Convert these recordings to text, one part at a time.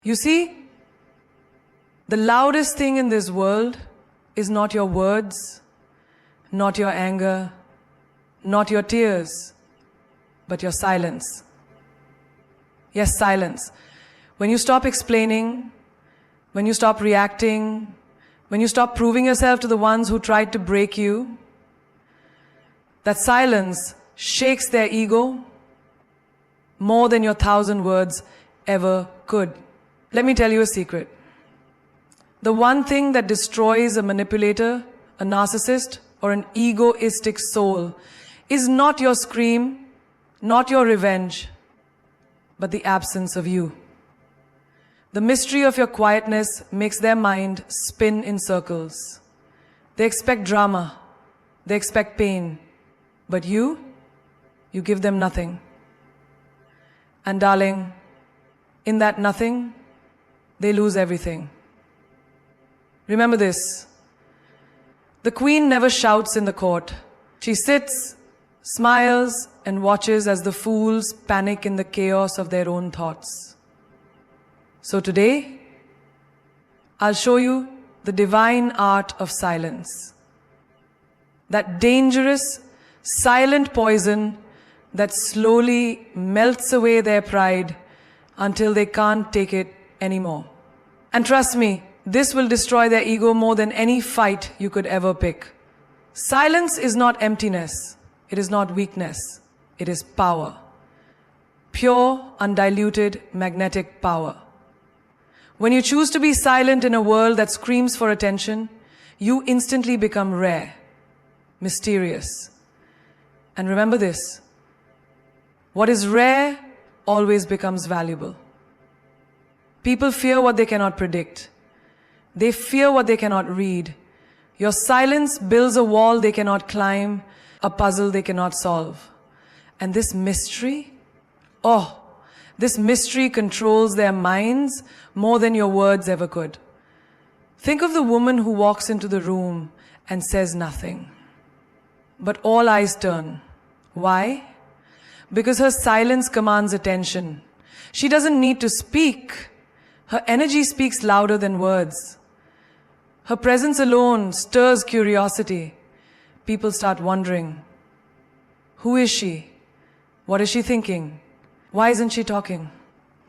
You see, the loudest thing in this world is not your words, not your anger, not your tears, but your silence. Yes, silence. When you stop explaining, when you stop reacting, when you stop proving yourself to the ones who tried to break you, that silence shakes their ego more than your 1,000 words ever could. Let me tell you a secret. The one thing that destroys a manipulator, a narcissist, or an egoistic soul is not your scream, not your revenge, but the absence of you. The mystery of your quietness makes their mind spin in circles. They expect drama, they expect pain, but you give them nothing. And darling, in that nothing, they lose everything. Remember this. The queen never shouts in the court. She sits, smiles, and watches as the fools panic in the chaos of their own thoughts. So today, I'll show you the divine art of silence. That dangerous, silent poison that slowly melts away their pride until they can't take it anymore. And trust me, this will destroy their ego more than any fight you could ever pick. Silence is not emptiness. It is not weakness. It is power. Pure, undiluted, magnetic power. When you choose to be silent in a world that screams for attention, you instantly become rare, mysterious. And remember this, what is rare always becomes valuable. People fear what they cannot predict. They fear what they cannot read. Your silence builds a wall they cannot climb, a puzzle they cannot solve. And this mystery, this mystery controls their minds more than your words ever could. Think of the woman who walks into the room and says nothing. But all eyes turn. Why? Because her silence commands attention. She doesn't need to speak. Her energy speaks louder than words. Her presence alone stirs curiosity. People start wondering, who is she? What is she thinking? Why isn't she talking?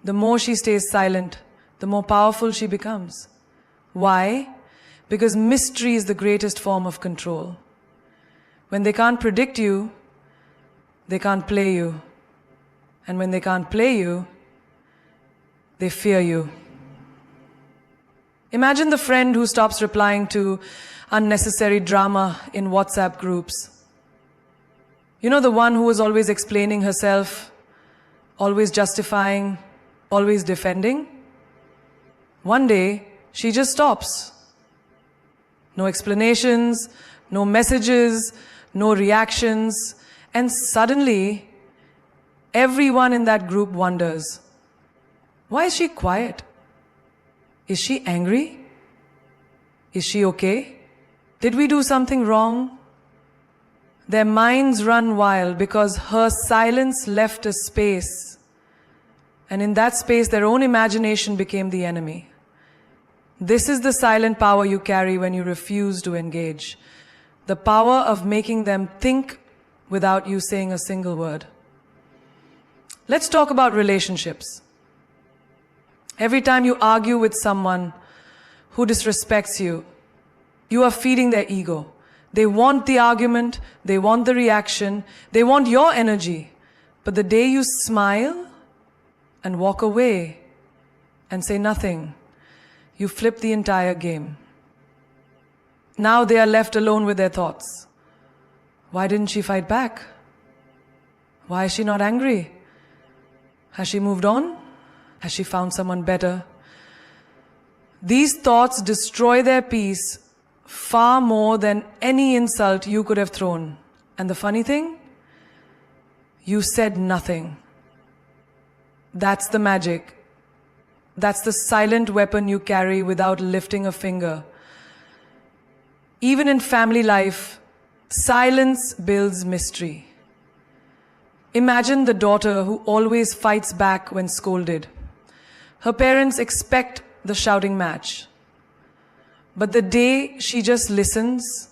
The more she stays silent, the more powerful she becomes. Why? Because mystery is the greatest form of control. When they can't predict you, they can't play you. And when they can't play you, they fear you. Imagine the friend who stops replying to unnecessary drama in WhatsApp groups. You know, the one who was always explaining herself, always justifying, always defending? One day, she just stops. No explanations, no messages, no reactions, and suddenly, everyone in that group wonders, why is she quiet? Is she angry? Is she okay? Did we do something wrong? Their minds run wild because her silence left a space. And in that space, their own imagination became the enemy. This is the silent power you carry when you refuse to engage. The power of making them think without you saying a single word. Let's talk about relationships. Every time you argue with someone who disrespects you, you are feeding their ego. They want the argument, they want the reaction, they want your energy. But the day you smile and walk away and say nothing, you flip the entire game. Now they are left alone with their thoughts. Why didn't she fight back? Why is she not angry? Has she moved on? Has she found someone better? These thoughts destroy their peace far more than any insult you could have thrown. And the funny thing? You said nothing. That's the magic. That's the silent weapon you carry without lifting a finger. Even in family life, silence builds mystery. Imagine the daughter who always fights back when scolded. Her parents expect the shouting match. But the day she just listens,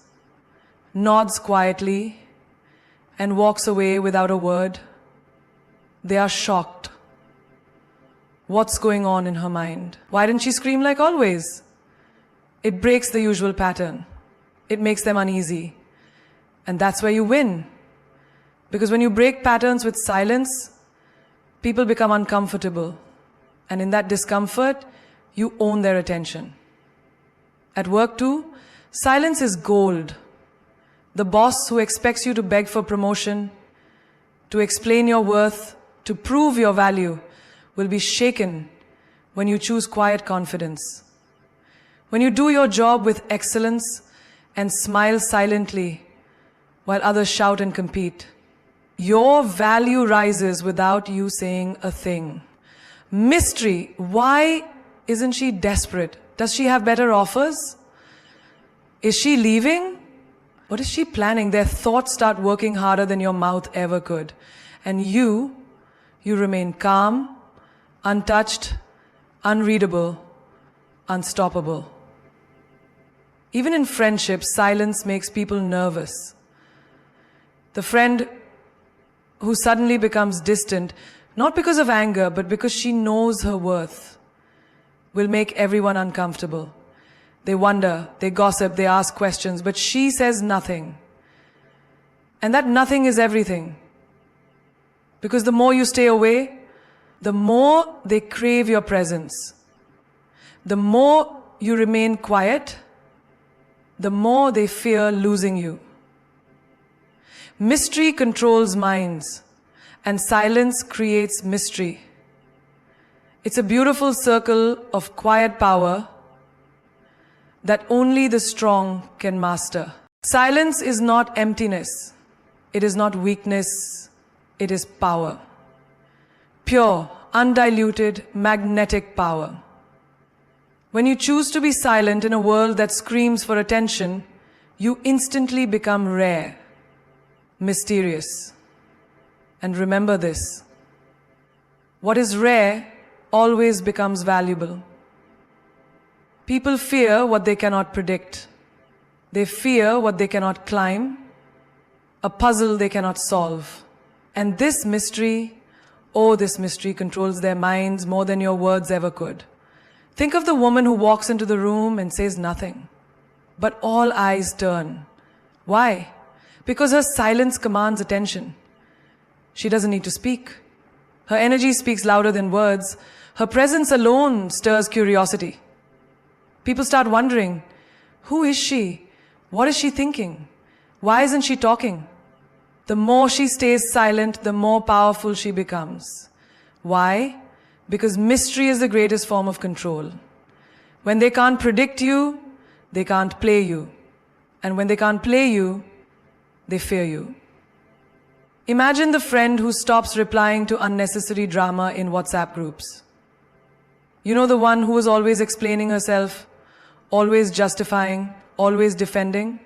nods quietly, and walks away without a word, they are shocked. What's going on in her mind? Why didn't she scream like always? It breaks the usual pattern. It makes them uneasy. And that's where you win. Because when you break patterns with silence, people become uncomfortable. And in that discomfort, you own their attention. At work too, silence is gold. The boss who expects you to beg for promotion, to explain your worth, to prove your value, will be shaken when you choose quiet confidence. When you do your job with excellence and smile silently while others shout and compete, your value rises without you saying a thing. Mystery. Why isn't she desperate? Does she have better offers? Is she leaving? What is she planning? Their thoughts start working harder than your mouth ever could. And you remain calm, untouched, unreadable, unstoppable. Even in friendship, silence makes people nervous. The friend who suddenly becomes distant, not because of anger, but because she knows her worth, will make everyone uncomfortable. They wonder, they gossip, they ask questions, but she says nothing. And that nothing is everything. Because the more you stay away, the more they crave your presence. The more you remain quiet, the more they fear losing you. Mystery controls minds, and silence creates mystery. It's a beautiful circle of quiet power that only the strong can master. Silence is not emptiness. It is not weakness. It is power. Pure, undiluted, magnetic power. When you choose to be silent in a world that screams for attention, you instantly become rare, mysterious. And remember this: what is rare always becomes valuable. People fear what they cannot predict. They fear what they cannot climb, a puzzle they cannot solve. And this mystery, this mystery controls their minds more than your words ever could. Think of the woman who walks into the room and says nothing, but all eyes turn. Why? Because her silence commands attention. She doesn't need to speak. Her energy speaks louder than words. Her presence alone stirs curiosity. People start wondering, who is she? What is she thinking? Why isn't she talking? The more she stays silent, the more powerful she becomes. Why? Because mystery is the greatest form of control. When they can't predict you, they can't play you. And when they can't play you, they fear you. Imagine the friend who stops replying to unnecessary drama in WhatsApp groups. You know, the one who was always explaining herself, always justifying, always defending?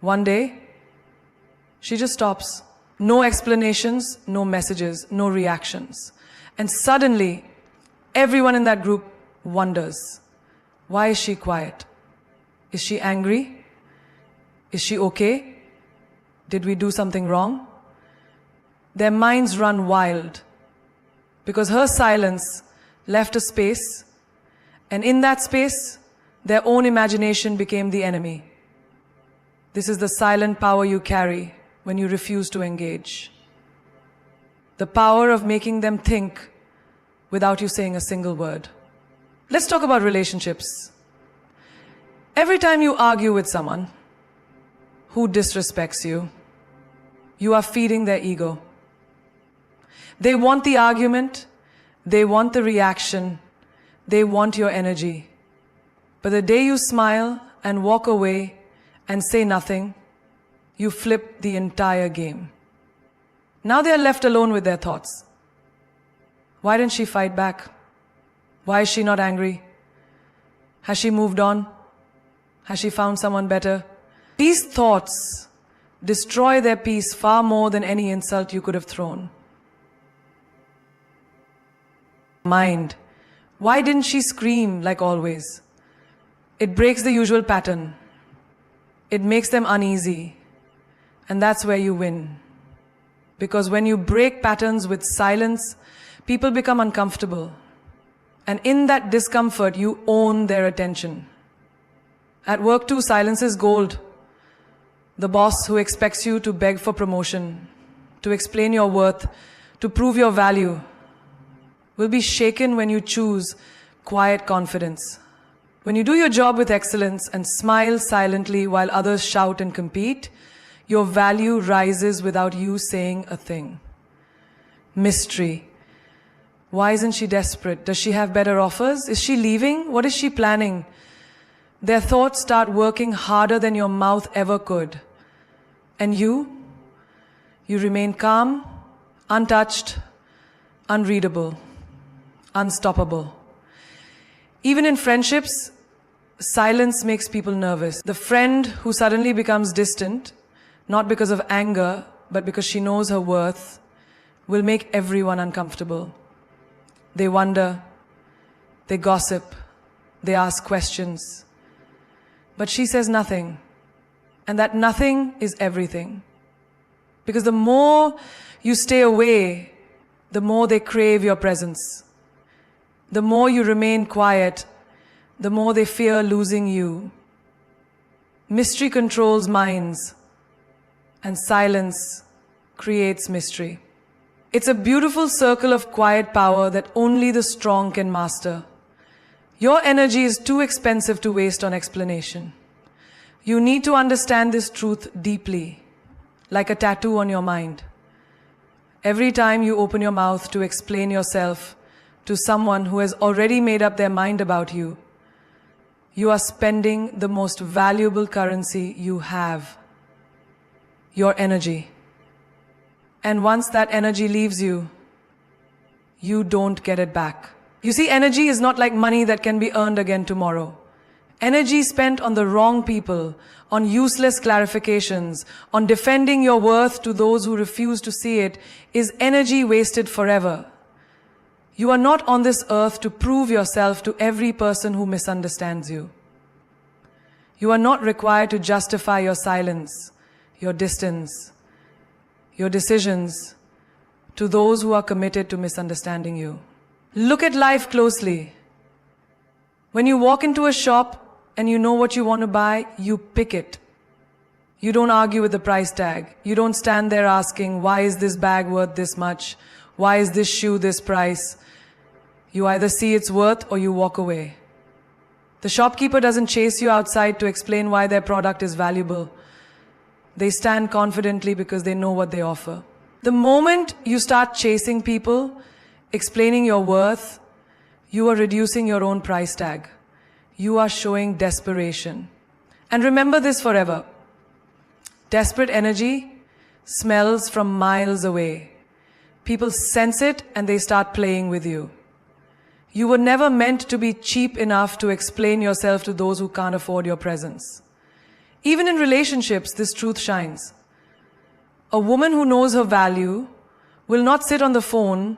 One day, she just stops. No explanations, no messages, no reactions. And suddenly, everyone in that group wonders, why is she quiet? Is she angry? Is she okay? Did we do something wrong? Their minds run wild because her silence left a space, and in that space, their own imagination became the enemy. This is the silent power you carry when you refuse to engage. The power of making them think without you saying a single word. Let's talk about relationships. Every time you argue with someone who disrespects you, you are feeding their ego. They want the argument, they want the reaction, they want your energy. But the day you smile and walk away and say nothing, you flip the entire game. Now they are left alone with their thoughts. Why didn't she fight back? Why is she not angry? Has she moved on? Has she found someone better? These thoughts destroy their peace far more than any insult you could have thrown. Mind Why didn't she scream like always? It breaks the usual pattern. It makes them uneasy. And that's where you win. Because when you break patterns with silence, people become uncomfortable. And in that discomfort, you own their attention. At work too, silence is gold. The boss who expects you to beg for promotion, to explain your worth, to prove your value, will be shaken when you choose quiet confidence. When you do your job with excellence and smile silently while others shout and compete, your value rises without you saying a thing. Mystery. Why isn't she desperate? Does she have better offers? Is she leaving? What is she planning? Their thoughts start working harder than your mouth ever could. And you remain calm, untouched, unreadable, unstoppable. Even in friendships, silence makes people nervous. The friend who suddenly becomes distant, not because of anger, but because she knows her worth, will make everyone uncomfortable. They wonder, they gossip, they ask questions. But she says nothing. And that nothing is everything. Because the more you stay away, the more they crave your presence. The more you remain quiet, the more they fear losing you. Mystery controls minds, and silence creates mystery. It's a beautiful circle of quiet power that only the strong can master. Your energy is too expensive to waste on explanation. You need to understand this truth deeply, like a tattoo on your mind. Every time you open your mouth to explain yourself to someone who has already made up their mind about you, you are spending the most valuable currency you have, your energy. And once that energy leaves you, you don't get it back. You see, energy is not like money that can be earned again tomorrow. Energy spent on the wrong people, on useless clarifications, on defending your worth to those who refuse to see it, is energy wasted forever. You are not on this earth to prove yourself to every person who misunderstands you. You are not required to justify your silence, your distance, your decisions to those who are committed to misunderstanding you. Look at life closely. When you walk into a shop and you know what you want to buy, you pick it. You don't argue with the price tag. You don't stand there asking, why is this bag worth this much? Why is this shoe this price? You either see its worth or you walk away. The shopkeeper doesn't chase you outside to explain why their product is valuable. They stand confidently because they know what they offer. The moment you start chasing people, explaining your worth, you are reducing your own price tag. You are showing desperation. And remember this forever. Desperate energy smells from miles away. People sense it and they start playing with you. You were never meant to be cheap enough to explain yourself to those who can't afford your presence. Even in relationships, this truth shines. A woman who knows her value will not sit on the phone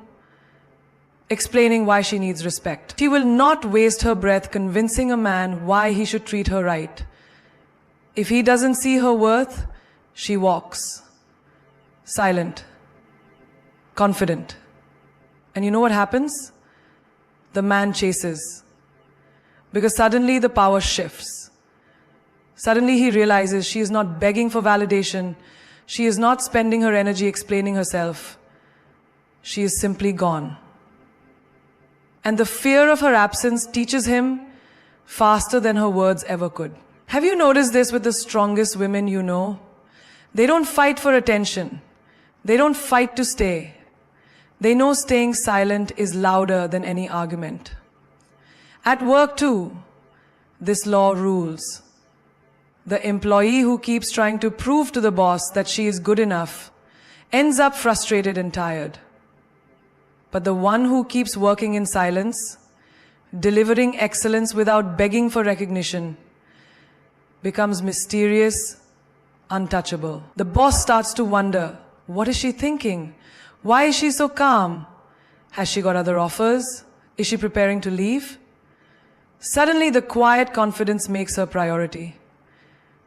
explaining why she needs respect. She will not waste her breath convincing a man why he should treat her right. If he doesn't see her worth, she walks. Silent. Confident. And you know what happens? The man chases. Because suddenly the power shifts. Suddenly he realizes she is not begging for validation. She is not spending her energy explaining herself. She is simply gone. And the fear of her absence teaches him faster than her words ever could. Have you noticed this with the strongest women you know? They don't fight for attention. They don't fight to stay. They know staying silent is louder than any argument. At work too, this law rules. The employee who keeps trying to prove to the boss that she is good enough ends up frustrated and tired. But the one who keeps working in silence, delivering excellence without begging for recognition, becomes mysterious, untouchable. The boss starts to wonder, what is she thinking? Why is she so calm? Has she got other offers? Is she preparing to leave? Suddenly, the quiet confidence makes her priority.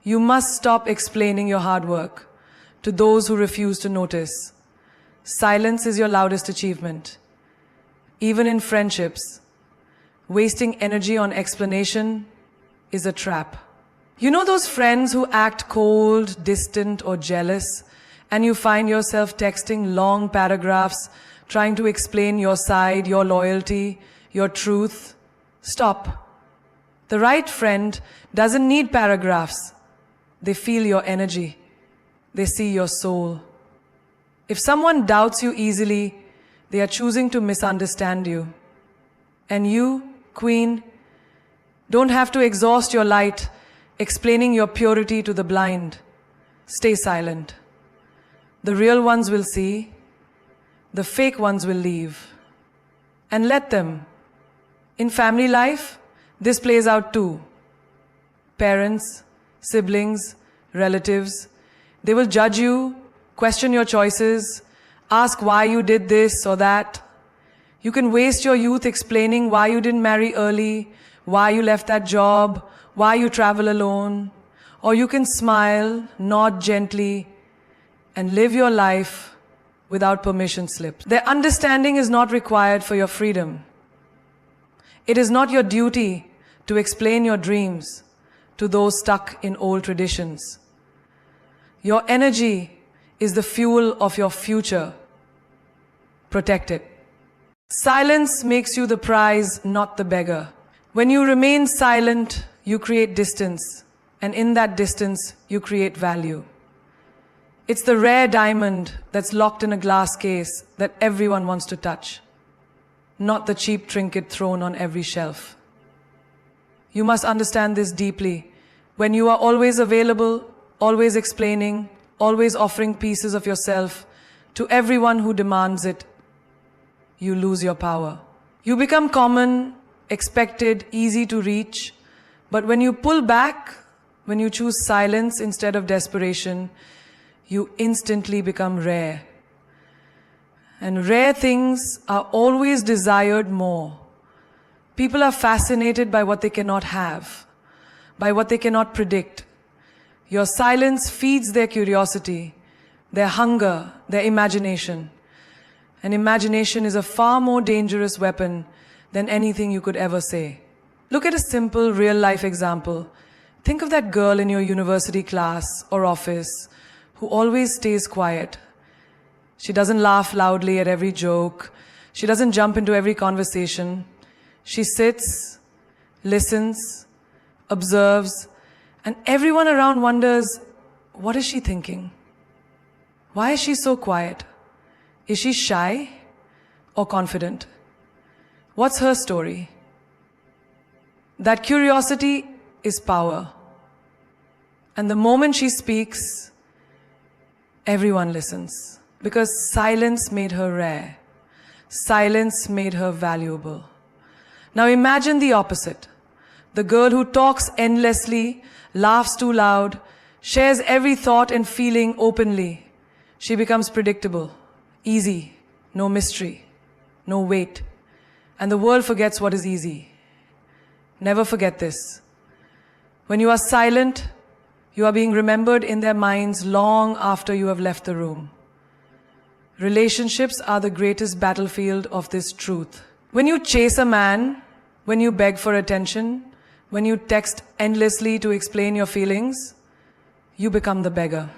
You must stop explaining your hard work to those who refuse to notice. Silence is your loudest achievement. Even in friendships, wasting energy on explanation is a trap. You know those friends who act cold, distant, or jealous, and you find yourself texting long paragraphs trying to explain your side, your loyalty, your truth? Stop. The right friend doesn't need paragraphs. They feel your energy. They see your soul. If someone doubts you easily, they are choosing to misunderstand you. And you, Queen, don't have to exhaust your light explaining your purity to the blind. Stay silent. The real ones will see. The fake ones will leave. And let them. In family life, this plays out too. Parents, siblings, relatives, they will judge you, question your choices, ask why you did this or that. You can waste your youth explaining why you didn't marry early, why you left that job, why you travel alone. Or you can smile, nod gently, and live your life without permission slips. Their understanding is not required for your freedom. It is not your duty to explain your dreams to those stuck in old traditions. Your energy is the fuel of your future. Protect it. Silence makes you the prize, not the beggar. When you remain silent, you create distance, and in that distance, you create value. It's the rare diamond that's locked in a glass case that everyone wants to touch, not the cheap trinket thrown on every shelf. You must understand this deeply. When you are always available, always explaining, always offering pieces of yourself to everyone who demands it, you lose your power. You become common, expected, easy to reach, but when you pull back, when you choose silence instead of desperation, you instantly become rare. And rare things are always desired more. People are fascinated by what they cannot have, by what they cannot predict. Your silence feeds their curiosity, their hunger, their imagination. And imagination is a far more dangerous weapon than anything you could ever say. Look at a simple real-life example. Think of that girl in your university class or office who always stays quiet. She doesn't laugh loudly at every joke. She doesn't jump into every conversation. She sits, listens, observes, and everyone around wonders, what is she thinking? Why is she so quiet? Is she shy or confident? What's her story? That curiosity is power. And the moment she speaks, everyone listens. Because silence made her rare. Silence made her valuable. Now imagine the opposite. The girl who talks endlessly, laughs too loud, shares every thought and feeling openly. She becomes predictable, easy, no mystery, no weight. And the world forgets what is easy. Never forget this. When you are silent, you are being remembered in their minds long after you have left the room. Relationships are the greatest battlefield of this truth. When you chase a man, when you beg for attention, when you text endlessly to explain your feelings, you become the beggar.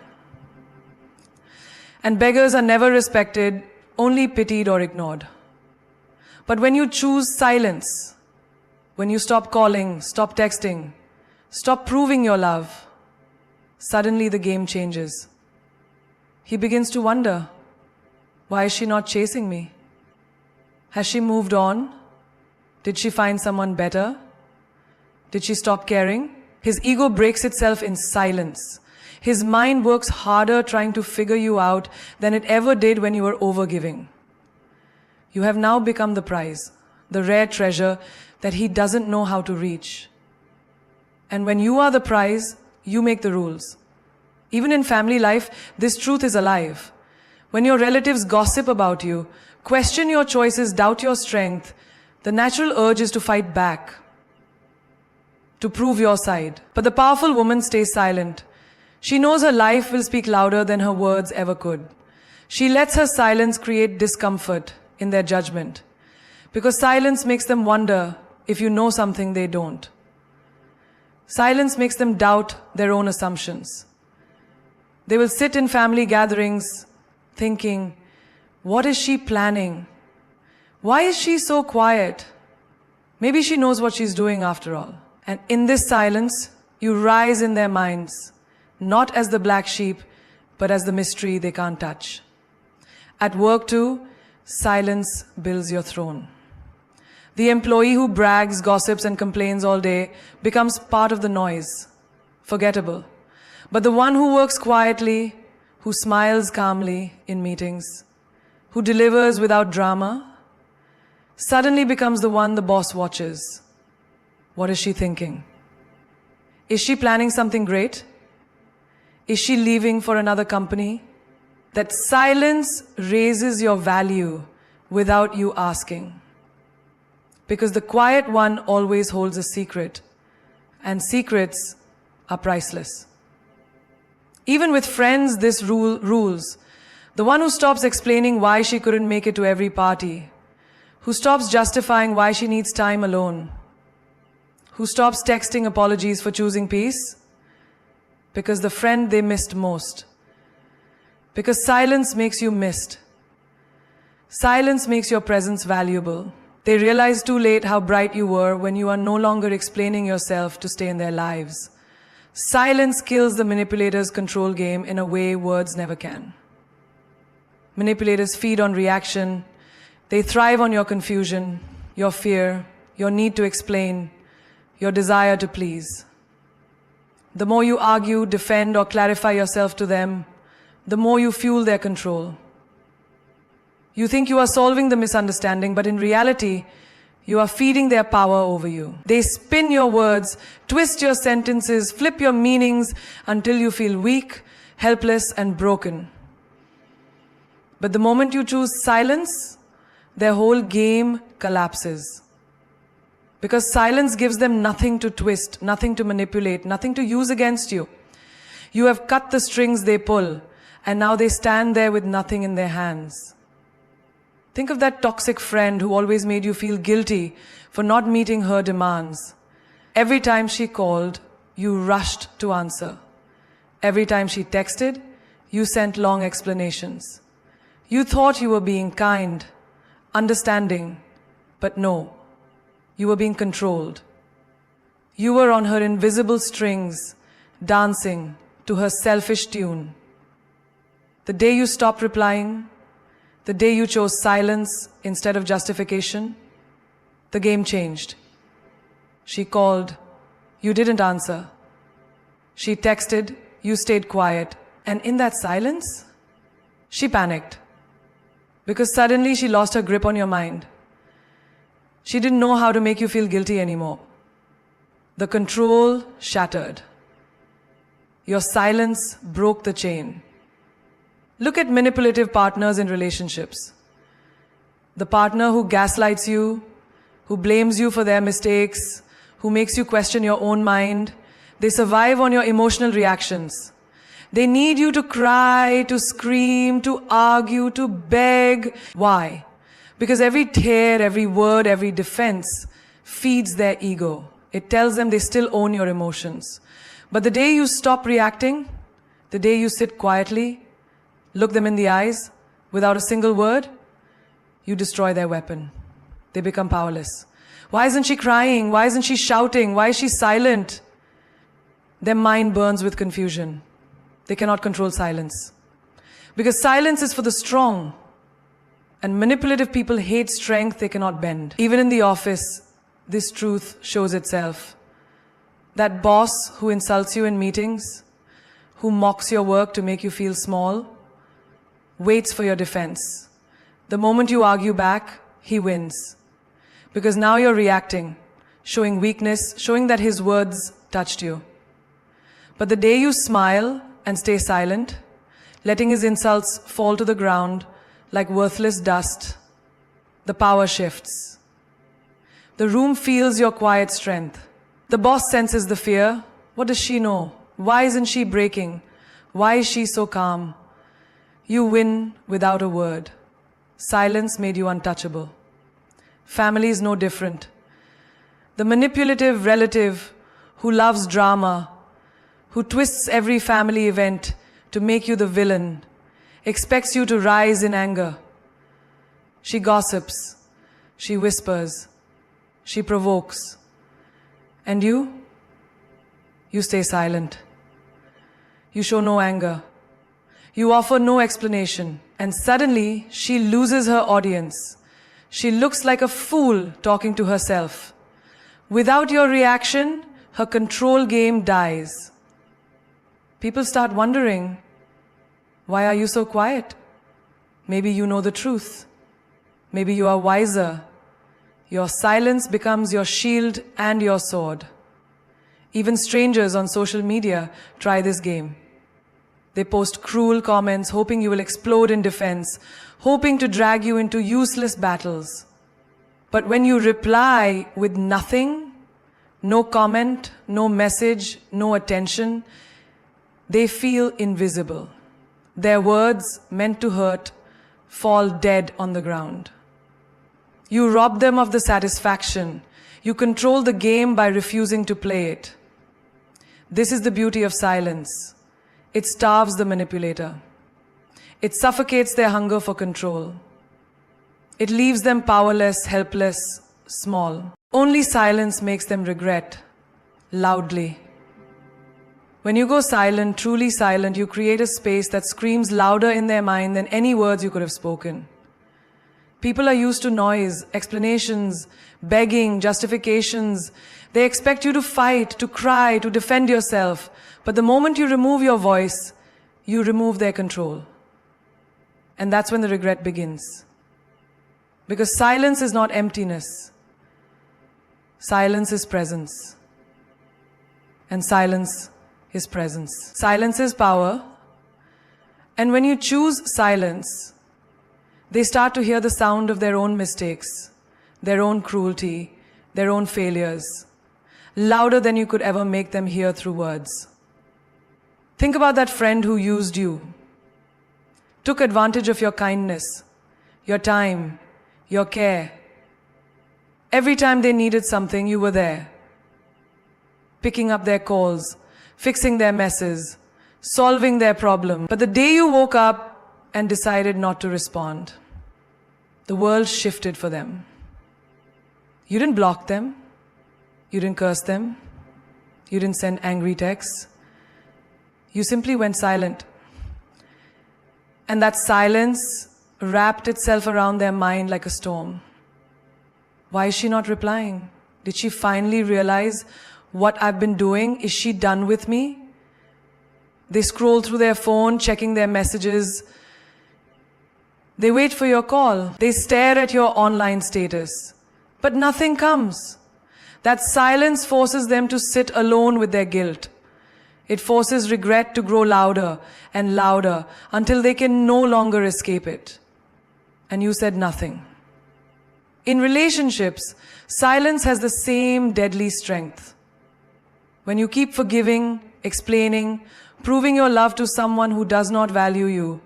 And beggars are never respected, only pitied or ignored. But when you choose silence, when you stop calling, stop texting, stop proving your love, suddenly the game changes. He begins to wonder, why is she not chasing me? Has she moved on? Did she find someone better? Did she stop caring? His ego breaks itself in silence. His mind works harder trying to figure you out than it ever did when you were overgiving. You have now become the prize, the rare treasure that he doesn't know how to reach. And when you are the prize, you make the rules. Even in family life, this truth is alive. When your relatives gossip about you, question your choices, doubt your strength, The natural urge is to fight back, to prove your side. But the powerful woman stays silent. She knows her life will speak louder than her words ever could. She lets her silence create discomfort in their judgment, because silence makes them wonder if you know something they don't. Silence makes them doubt their own assumptions. They will sit in family gatherings thinking, what is she planning? Why is she so quiet? Maybe she knows what she's doing after all. And in this silence, you rise in their minds, not as the black sheep, but as the mystery they can't touch. At work too, silence builds your throne. The employee who brags, gossips, and complains all day becomes part of the noise, forgettable. But the one who works quietly, who smiles calmly in meetings, who delivers without drama, suddenly becomes the one the boss watches. What is she thinking? Is she planning something great? Is she leaving for another company? That silence raises your value without you asking. Because the quiet one always holds a secret, and secrets are priceless. Even with friends, this rule rules. The one who stops explaining why she couldn't make it to every party, who stops justifying why she needs time alone, who stops texting apologies for choosing peace, because the friend they missed most. Because silence makes you missed. Silence makes your presence valuable. They realize too late how bright you were when you are no longer explaining yourself to stay in their lives. Silence kills the manipulator's control game in a way words never can. Manipulators feed on reaction. They thrive on your confusion, your fear, your need to explain, your desire to please. The more you argue, defend, or clarify yourself to them, the more you fuel their control. You think you are solving the misunderstanding, but in reality, you are feeding their power over you. They spin your words, twist your sentences, flip your meanings until you feel weak, helpless, and broken. But the moment you choose silence, their whole game collapses. Because silence gives them nothing to twist, nothing to manipulate, nothing to use against you. You have cut the strings they pull, and now they stand there with nothing in their hands. Think of that toxic friend who always made you feel guilty for not meeting her demands. Every time she called, you rushed to answer. Every time she texted, you sent long explanations. You thought you were being kind, understanding, but no, you were being controlled. You were on her invisible strings, dancing to her selfish tune. The day you stopped replying, the day you chose silence instead of justification, the game changed. She called, you didn't answer. She texted, you stayed quiet. And in that silence, she panicked. Because suddenly she lost her grip on your mind. She didn't know how to make you feel guilty anymore. The control shattered. Your silence broke the chain. Look at manipulative partners in relationships. The partner who gaslights you, who blames you for their mistakes, who makes you question your own mind. They survive on your emotional reactions. They need you to cry, to scream, to argue, to beg. Why? Because every tear, every word, every defense feeds their ego. It tells them they still own your emotions. But the day you stop reacting, the day you sit quietly, look them in the eyes, without a single word, you destroy their weapon. They become powerless. Why isn't she crying? Why isn't she shouting? Why is she silent? Their mind burns with confusion. They cannot control silence. Because silence is for the strong. And manipulative people hate strength they cannot bend. Even in the office, this truth shows itself. That boss who insults you in meetings, who mocks your work to make you feel small, waits for your defense. The moment you argue back, he wins. Because now you're reacting, showing weakness, showing that his words touched you. But the day you smile and stay silent, letting his insults fall to the ground like worthless dust, the power shifts. The room feels your quiet strength. The boss senses the fear. What does she know? Why isn't she breaking? Why is she so calm? You win without a word. Silence made you untouchable. Family is no different. The manipulative relative who loves drama, who twists every family event to make you the villain, expects you to rise in anger. She gossips, she whispers, she provokes. And you stay silent. You show no anger. You offer no explanation. And suddenly, she loses her audience. She looks like a fool talking to herself. Without your reaction, her control game dies. People start wondering, why are you so quiet? Maybe you know the truth. Maybe you are wiser. Your silence becomes your shield and your sword. Even strangers on social media try this game. They post cruel comments, hoping you will explode in defense, hoping to drag you into useless battles. But when you reply with nothing, no comment, no message, no attention, they feel invisible. Their words, meant to hurt, fall dead on the ground. You rob them of the satisfaction. You control the game by refusing to play it. This is the beauty of silence. It starves the manipulator. It suffocates their hunger for control. It leaves them powerless, helpless, small. Only silence makes them regret, loudly. When you go silent, truly silent, you create a space that screams louder in their mind than any words you could have spoken. People are used to noise, explanations, begging, justifications. They expect you to fight, to cry, to defend yourself. But the moment you remove your voice, you remove their control. And that's when the regret begins. Because silence is not emptiness. Silence is presence. And silence is presence. Silence is power. And when you choose silence, they start to hear the sound of their own mistakes, their own cruelty, their own failures, louder than you could ever make them hear through words. Think about that friend who used you, took advantage of your kindness, your time, your care. Every time they needed something, you were there, picking up their calls, fixing their messes, solving their problem. But the day you woke up and decided not to respond, the world shifted for them. You didn't block them. You didn't curse them. You didn't send angry texts. You simply went silent. And that silence wrapped itself around their mind like a storm. Why is she not replying? Did she finally realize what I've been doing? Is she done with me? They scroll through their phone, checking their messages. They wait for your call. They stare at your online status. But nothing comes. That silence forces them to sit alone with their guilt. It forces regret to grow louder and louder until they can no longer escape it. And you said nothing. In relationships, silence has the same deadly strength. When you keep forgiving, explaining, proving your love to someone who does not value you,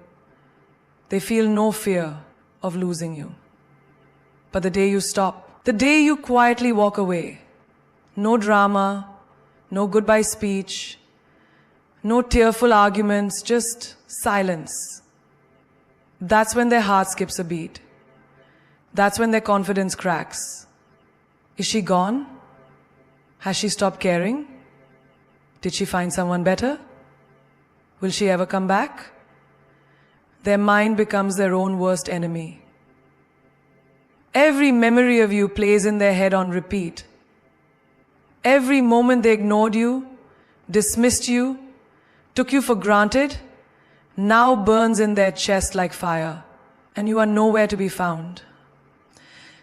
they feel no fear of losing you. But the day you stop, the day you quietly walk away, no drama, no goodbye speech, no tearful arguments, just silence. That's when their heart skips a beat. That's when their confidence cracks. Is she gone? Has she stopped caring? Did she find someone better? Will she ever come back? Their mind becomes their own worst enemy. Every memory of you plays in their head on repeat. Every moment they ignored you, dismissed you, took you for granted, now burns in their chest like fire, and you are nowhere to be found.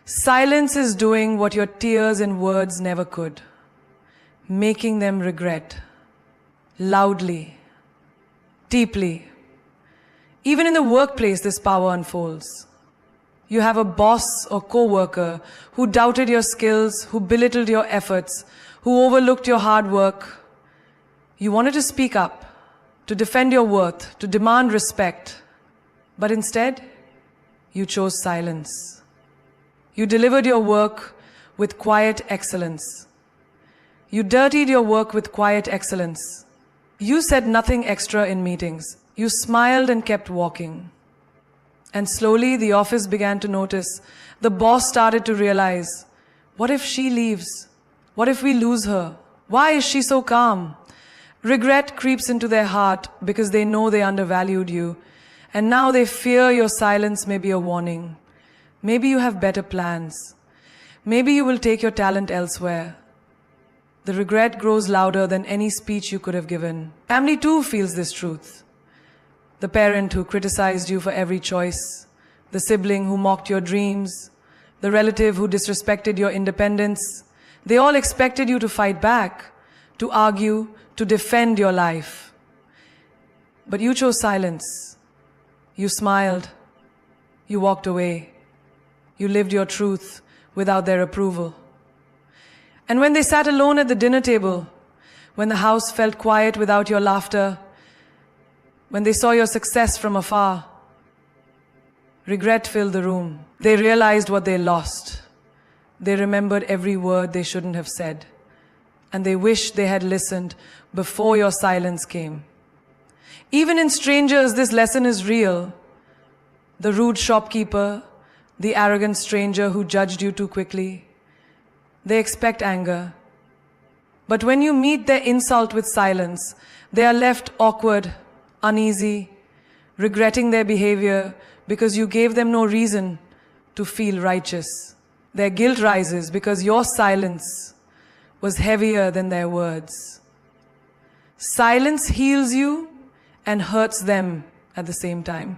Silence is doing what your tears and words never could, making them regret, loudly, deeply. Even in the workplace, this power unfolds. You have a boss or co-worker who doubted your skills, who belittled your efforts, who overlooked your hard work. You wanted to speak up, to defend your worth, to demand respect. But instead, you chose silence. You delivered your work with quiet excellence. You dirtied your work with quiet excellence. You said nothing extra in meetings. You smiled and kept walking. And slowly the office began to notice. The boss started to realize, what if she leaves? What if we lose her? Why is she so calm? Regret creeps into their heart because they know they undervalued you. And now they fear your silence may be a warning. Maybe you have better plans. Maybe you will take your talent elsewhere. The regret grows louder than any speech you could have given. Family too feels this truth. The parent who criticized you for every choice, the sibling who mocked your dreams, the relative who disrespected your independence, they all expected you to fight back, to argue, to defend your life. But you chose silence. You smiled. You walked away. You lived your truth without their approval. And when they sat alone at the dinner table, when the house felt quiet without your laughter, when they saw your success from afar, regret filled the room. They realized what they lost. They remembered every word they shouldn't have said. And they wished they had listened before your silence came. Even in strangers, this lesson is real. The rude shopkeeper, the arrogant stranger who judged you too quickly, they expect anger. But when you meet their insult with silence, they are left awkward, uneasy, regretting their behavior because you gave them no reason to feel righteous. Their guilt rises because your silence was heavier than their words. Silence heals you and hurts them at the same time.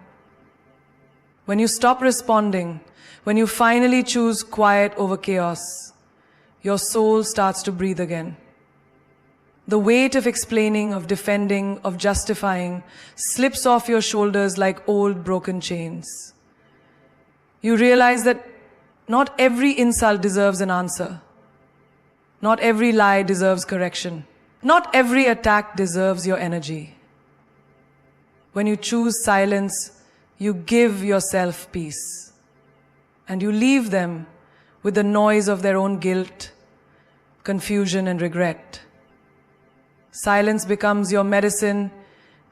When you stop responding, when you finally choose quiet over chaos, your soul starts to breathe again. The weight of explaining, of defending, of justifying slips off your shoulders like old broken chains. You realize that not every insult deserves an answer. Not every lie deserves correction. Not every attack deserves your energy. When you choose silence, you give yourself peace. And you leave them with the noise of their own guilt, confusion, and regret. Silence becomes your medicine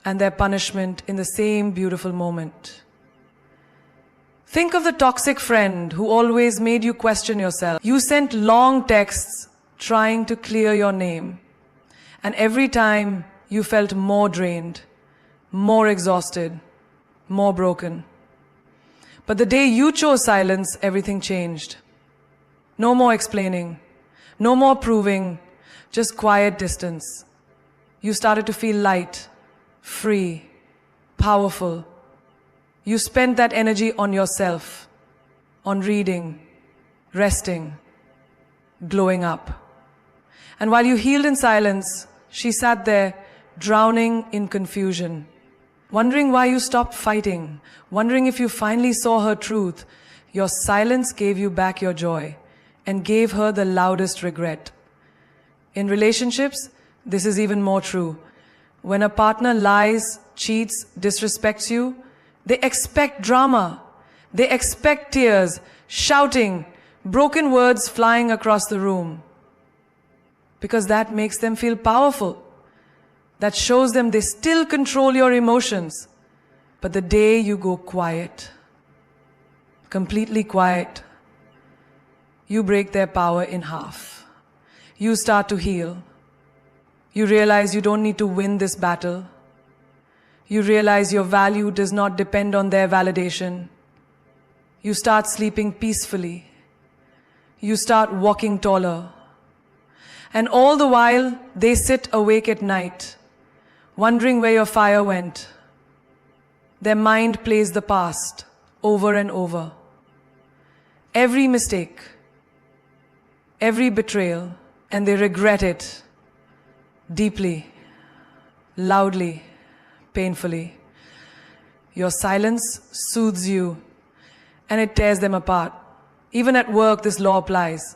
and their punishment in the same beautiful moment. Think of the toxic friend who always made you question yourself. You sent long texts trying to clear your name. And every time you felt more drained, more exhausted, more broken. But the day you chose silence, everything changed. No more explaining, no more proving, just quiet distance. You started to feel light, free, powerful. You spent that energy on yourself, on reading, resting, glowing up. And while you healed in silence, she sat there, drowning in confusion, wondering why you stopped fighting, wondering if you finally saw her truth. Your silence gave you back your joy and gave her the loudest regret. In relationships, this is even more true. When a partner lies, cheats, disrespects you, they expect drama. They expect tears, shouting, broken words flying across the room. Because that makes them feel powerful. That shows them they still control your emotions. But the day you go quiet, completely quiet, you break their power in half. You start to heal. You realize you don't need to win this battle. You realize your value does not depend on their validation. You start sleeping peacefully. You start walking taller. And all the while, they sit awake at night, wondering where your fire went. Their mind plays the past over and over. Every mistake, every betrayal, and they regret it deeply, loudly, painfully. Your silence soothes you and it tears them apart. Even at work, this law applies.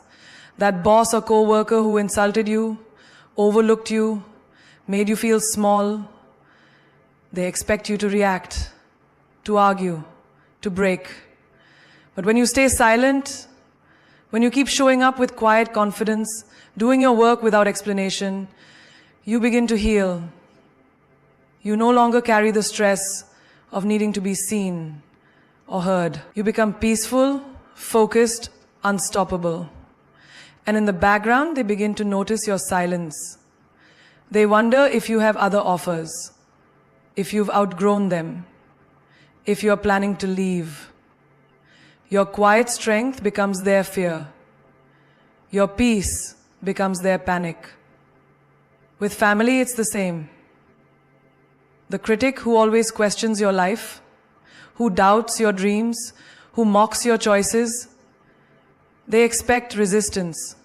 That boss or co-worker who insulted you, overlooked you, made you feel small, they expect you to react, to argue, to break. But when you stay silent, when you keep showing up with quiet confidence, doing your work without explanation, you begin to heal. You no longer carry the stress of needing to be seen or heard. You become peaceful, focused, unstoppable. And in the background, they begin to notice your silence. They wonder if you have other offers, if you've outgrown them, if you're planning to leave. Your quiet strength becomes their fear. Your peace becomes their panic. With family, it's the same. The critic who always questions your life, who doubts your dreams, who mocks your choices, they expect resistance.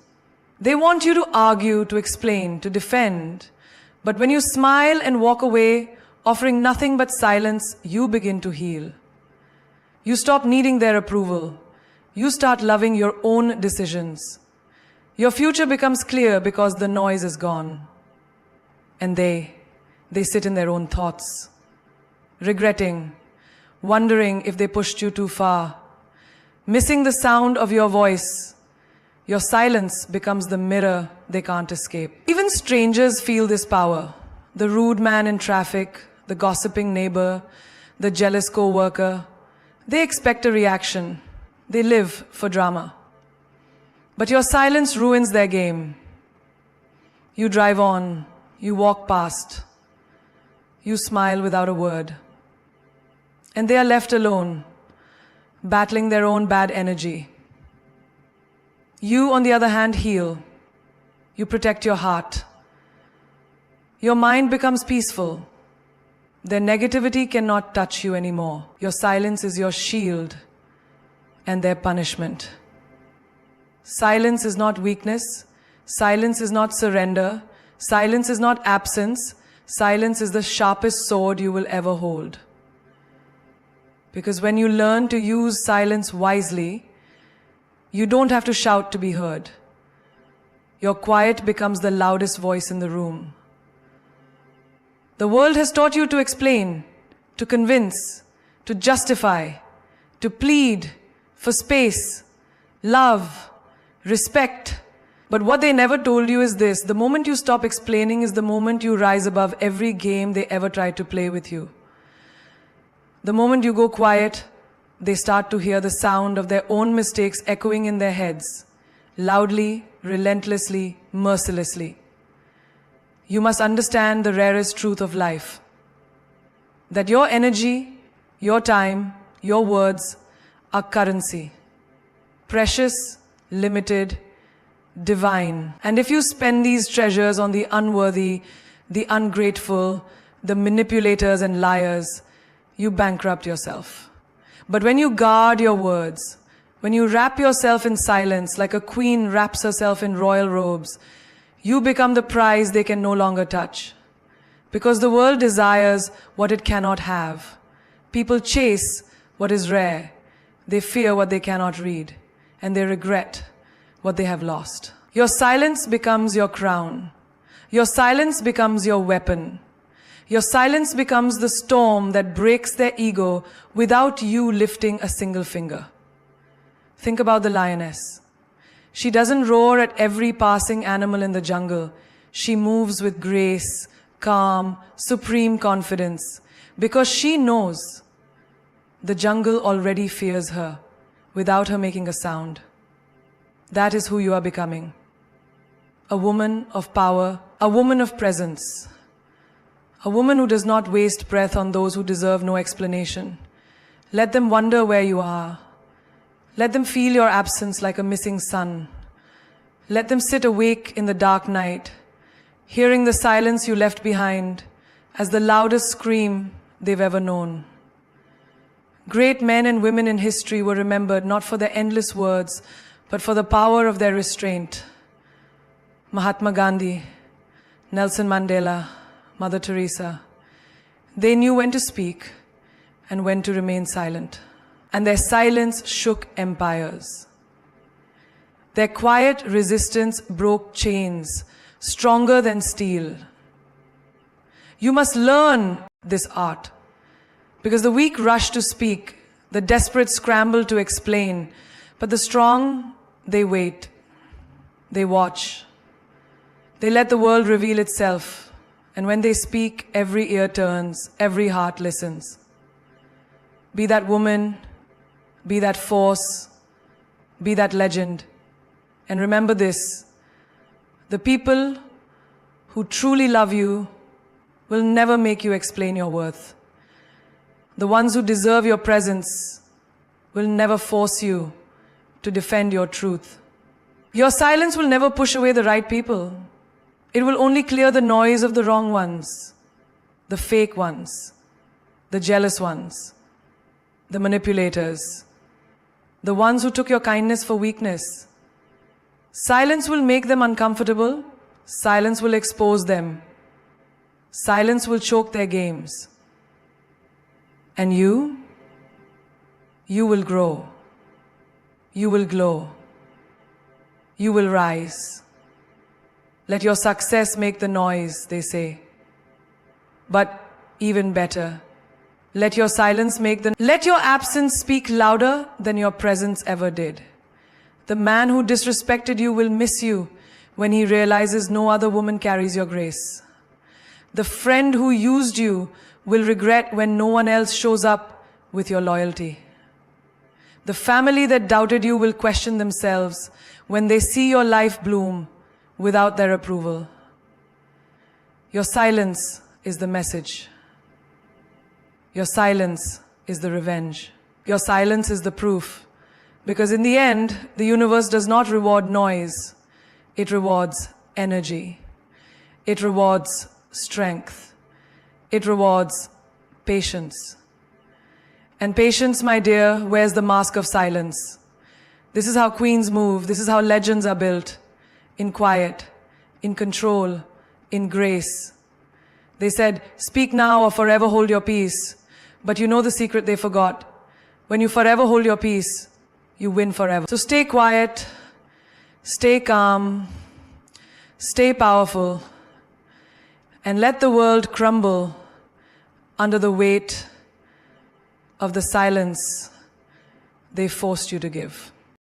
They want you to argue, to explain, to defend. But when you smile and walk away, offering nothing but silence, you begin to heal. You stop needing their approval. You start loving your own decisions. Your future becomes clear because the noise is gone. And they sit in their own thoughts, regretting, wondering if they pushed you too far, missing the sound of your voice. Your silence becomes the mirror they can't escape. Even strangers feel this power. The rude man in traffic, the gossiping neighbor, the jealous co-worker. They expect a reaction. They live for drama. But your silence ruins their game. You drive on. You walk past. You smile without a word. And they are left alone, battling their own bad energy. You, on the other hand, heal. You protect your heart. Your mind becomes peaceful. Their negativity cannot touch you anymore. Your silence is your shield and their punishment. Silence is not weakness. Silence is not surrender. Silence is not absence. Silence is the sharpest sword you will ever hold. Because when you learn to use silence wisely, you don't have to shout to be heard. Your quiet becomes the loudest voice in the room. The world has taught you to explain, to convince, to justify, to plead for space, love, respect. But what they never told you is this: the moment you stop explaining is the moment you rise above every game they ever tried to play with you. The moment you go quiet, they start to hear the sound of their own mistakes echoing in their heads, loudly, relentlessly, mercilessly. You must understand the rarest truth of life, that your energy, your time, your words are currency, precious, limited, divine. And if you spend these treasures on the unworthy, the ungrateful, the manipulators and liars, you bankrupt yourself. But when you guard your words, when you wrap yourself in silence like a queen wraps herself in royal robes, you become the prize they can no longer touch. Because the world desires what it cannot have. People chase what is rare. They fear what they cannot read. And they regret what they have lost. Your silence becomes your crown. Your silence becomes your weapon. Your silence becomes the storm that breaks their ego without you lifting a single finger. Think about the lioness. She doesn't roar at every passing animal in the jungle. She moves with grace, calm, supreme confidence, because she knows the jungle already fears her without her making a sound. That is who you are becoming. A woman of power, a woman of presence. A woman who does not waste breath on those who deserve no explanation. Let them wonder where you are. Let them feel your absence like a missing sun. Let them sit awake in the dark night, hearing the silence you left behind as the loudest scream they've ever known. Great men and women in history were remembered not for their endless words, but for the power of their restraint. Mahatma Gandhi, Nelson Mandela, Mother Teresa. They knew when to speak and when to remain silent. and their silence shook empires. Their quiet resistance broke chains, stronger than steel. You must learn this art, because the weak rush to speak, the desperate scramble to explain, but the strong, they wait, they watch. They let the world reveal itself, and when they speak, every ear turns, every heart listens. Be that woman, be that force, be that legend. And remember this, the people who truly love you will never make you explain your worth. The ones who deserve your presence will never force you to defend your truth. Your silence will never push away the right people. It will only clear the noise of the wrong ones, the fake ones, the jealous ones, the manipulators, the ones who took your kindness for weakness. Silence will make them uncomfortable. Silence will expose them. Silence will choke their games. And you will grow. You will glow. You will rise. Let your success make the noise, they say. But even better, let your silence let your absence speak louder than your presence ever did. The man who disrespected you will miss you when he realizes no other woman carries your grace. The friend who used you will regret when no one else shows up with your loyalty. The family that doubted you will question themselves when they see your life bloom without their approval. Your silence is the message. Your silence is the revenge. Your silence is the proof. Because in the end, the universe does not reward noise. It rewards energy. It rewards strength. It rewards patience. And patience, my dear, wears the mask of silence. This is how queens move. This is how legends are built. In quiet, in control, in grace. They said, speak now or forever hold your peace. But you know the secret they forgot. When you forever hold your peace, you win forever. So stay quiet, stay calm, stay powerful, and let the world crumble under the weight of the silence they forced you to give.